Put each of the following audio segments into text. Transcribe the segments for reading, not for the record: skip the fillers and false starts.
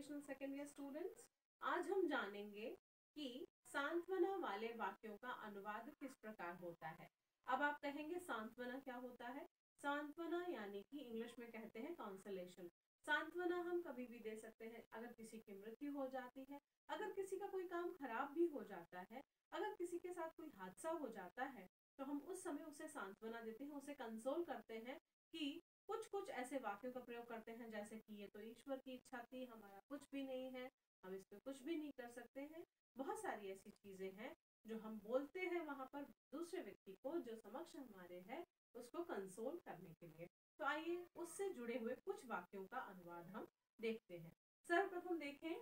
Educational second year students, आज हम जानेंगे कि सांत्वना वाले वाक्यों का अनुवाद किस प्रकार होता है। अब आप कहेंगे सांत्वना क्या होता है। सांत्वना यानी कि इंग्लिश में कहते हैं कंसोलेशन। सांत्वना हम कभी भी दे सकते हैं। अगर किसी की मृत्यु हो जाती है, अगर किसी का कोई काम खराब भी हो जाता है, अगर किसी के साथ कोई हादसा हो जाता है, तो हम उस समय उसे सांत्वना देते हैं, उसे कंसोल करते हैं। कि कुछ कुछ ऐसे वाक्यों का प्रयोग करते हैं जैसे कि ये तो ईश्वर की इच्छा थी, हमारा कुछ भी नहीं है, हम इस पे कुछ भी नहीं कर सकते हैं। बहुत सारी ऐसी चीजें हैं जो हम बोलते हैं वहां पर दूसरे व्यक्ति को जो समक्ष हमारे है उसको कंसोल करने के लिए। तो आइए उससे जुड़े हुए कुछ वाक्यों का अनुवाद हम देखते हैं। सर्वप्रथम देखें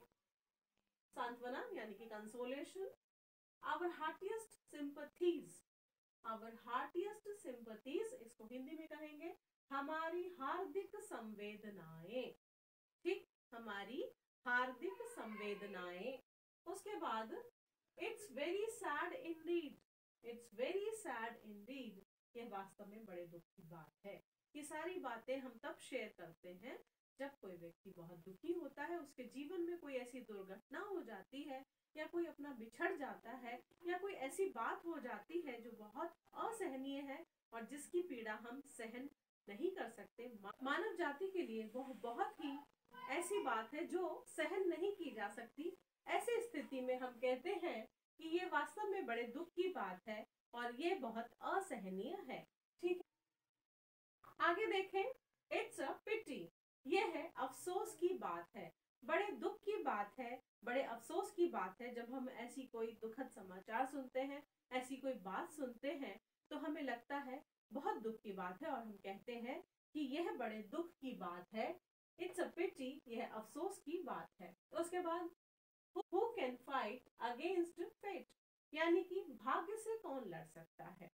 सांत्वना यानी कि consolation. Our heartiest sympathies, our heartiest sympathies, इसको हिंदी में कहेंगे हमारी हार्दिक संवेदनाएं। ठीक, हमारी हार्दिक संवेदनाएं। उसके बाद it's very sad Indeed, it's very sad Indeed, यह वास्तव में बड़े दुख की बात है। ये सारी बातें हम तब शेयर करते हैं जब कोई व्यक्ति बहुत दुखी होता है, उसके जीवन में कोई ऐसी दुर्घटना हो जाती है, या कोई अपना बिछड़ जाता है, या कोई ऐसी बात हो जाती है जो बहुत असहनीय है और जिसकी पीड़ा हम सहन नहीं कर सकते। मानव जाति के लिए वो बहुत ही ऐसी बात है जो सहन नहीं की जा सकती। ऐसी स्थिति में हम कहते हैं कि ये वास्तव में बड़े दुख की बात है और ये बहुत असहनीय है। ठीक है, आगे देखें इट्स अ पिटी, यह है अफसोस की बात है, बड़े दुख की बात है, बड़े अफसोस की बात है। जब हम ऐसी कोई दुखद समाचार सुनते हैं, ऐसी कोई बात सुनते हैं, तो हमें लगता है बहुत दुख की बात है और हम कहते हैं कि यह बड़े दुख की बात है। इट्स अ पिटी, यह अफसोस की बात है। उसके बाद who can fight against fate, यानी कि भाग्य से कौन लड़ सकता है।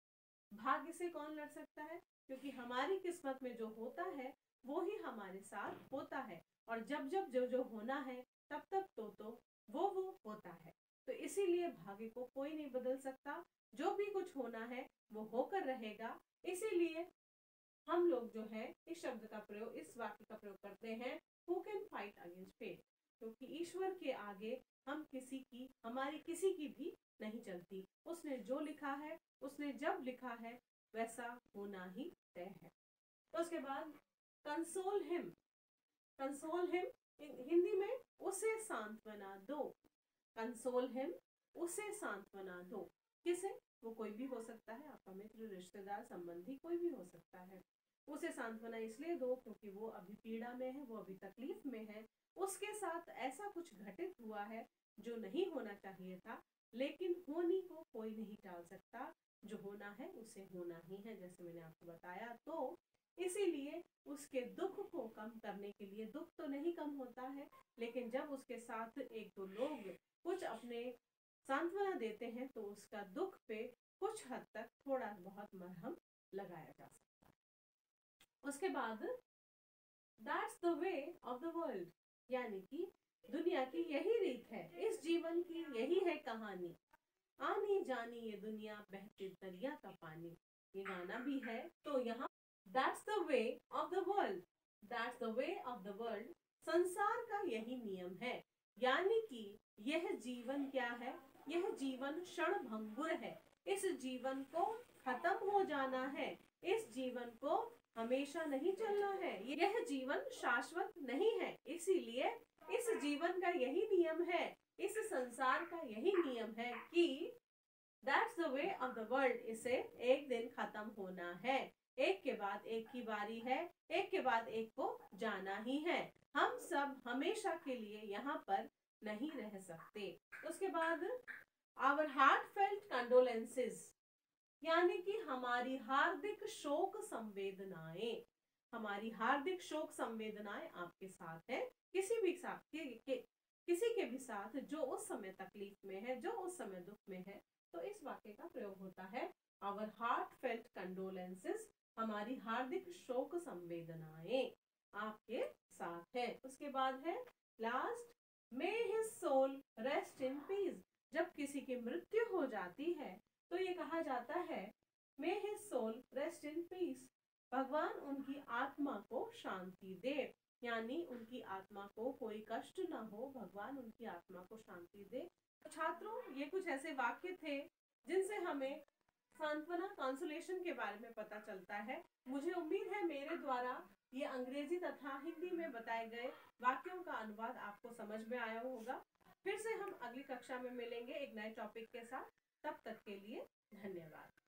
भाग्य से कौन लड़ सकता है, क्योंकि हमारी किस्मत में जो होता है वो ही हमारे साथ होता है, और जब जब जो जो होना है तब तब तो वो होता है। तो इसीलिए भाग्य को कोई नहीं बदल सकता, जो भी कुछ होना है वो होकर रहेगा। इसीलिए हम लोग जो है इस शब्द का प्रयोग, इस वाक्य का प्रयोग करते हैं who can fight against fate, क्योंकि ईश्वर के आगे हम किसी की, हमारी किसी की भी नहीं चलती। उसने जो लिखा है, उसने जब लिखा है वैसा होना ही तय है। तो उसके बाद console him, console him Hindi में उसे सांत्वना दो। कंसोल हिम, उसे सांत्वना दो। किसे? वो कोई भी हो सकता है, आपका मित्र, रिश्तेदार, संबंधी, कोई भी हो सकता है। उसे सांत्वना इसलिए दो क्योंकि वो अभी पीड़ा में है, वो अभी तकलीफ में है, उसके साथ ऐसा कुछ घटित हुआ है जो नहीं होना चाहिए था, लेकिन होनी को कोई नहीं टाल सकता। जो होना है उसे होना ही है, जैसे मैंने आपको बताया। तो इसीलिए उसके दुख को कम करने के लिए, दुख तो नहीं कम होता है, लेकिन जब उसके साथ एक दो लोग कुछ अपने सांत्वना देते हैं तो उसका दुख पे कुछ हद तक थोड़ा बहुत मरहम लगाया जा सकता है। उसके बाद that's the way of the world, यानी कि दुनिया की यही रीत है, इस जीवन की यही है कहानी, आनी जानी ये दुनिया बहते दरिया का पानी। ये गाना भी है। तो यहाँ that's the way of the world, that's the way of the world, संसार का यही नियम है, यानी कि यह जीवन क्या है, यह जीवन क्षण भंगुर है, इस जीवन को खत्म हो जाना है, इस जीवन को हमेशा नहीं चलना है, यह जीवन शाश्वत नहीं है। इसीलिए इस जीवन का यही नियम है, इस संसार का यही नियम है कि that's the way of the world, इसे एक दिन खत्म होना है, एक के बाद एक की बारी है, एक के बाद एक को जाना ही है। हम सब हमेशा के लिए यहाँ पर नहीं रह सकते। उसके बाद आवर हार्टफेल्ट कंडोलेंसेस, यानी कि हमारी हार्दिक शोक संवेदनाएं, हमारी हार्दिक शोक संवेदनाएं आपके साथ है, किसी भी साथ किसी के भी साथ जो उस समय तकलीफ में है, जो उस समय दुख में है। तो इस वाक्य का प्रयोग होता है आवर हार्टफेल्ट कंडोलेंसेस, हमारी हार्दिक शोक संवेदनाएं आपके साथ है। उसके बाद है last, may his soul rest in peace, जब किसी की मृत्यु हो जाती है तो ये कहा जाता है may his soul rest in peace, भगवान उनकी आत्मा को शांति दे। यानी उनकी आत्मा को कोई कष्ट ना हो, भगवान उनकी आत्मा को शांति दे। तो छात्रों, ये कुछ ऐसे वाक्य थे जिनसे हमें सांत्वना, कंसोलेशन के बारे में पता चलता है। मुझे उम्मीद है मेरे द्वारा ये अंग्रेजी तथा हिंदी में बताए गए वाक्यों का अनुवाद आपको समझ में आया होगा। फिर से हम अगली कक्षा में मिलेंगे एक नए टॉपिक के साथ। तब तक के लिए धन्यवाद।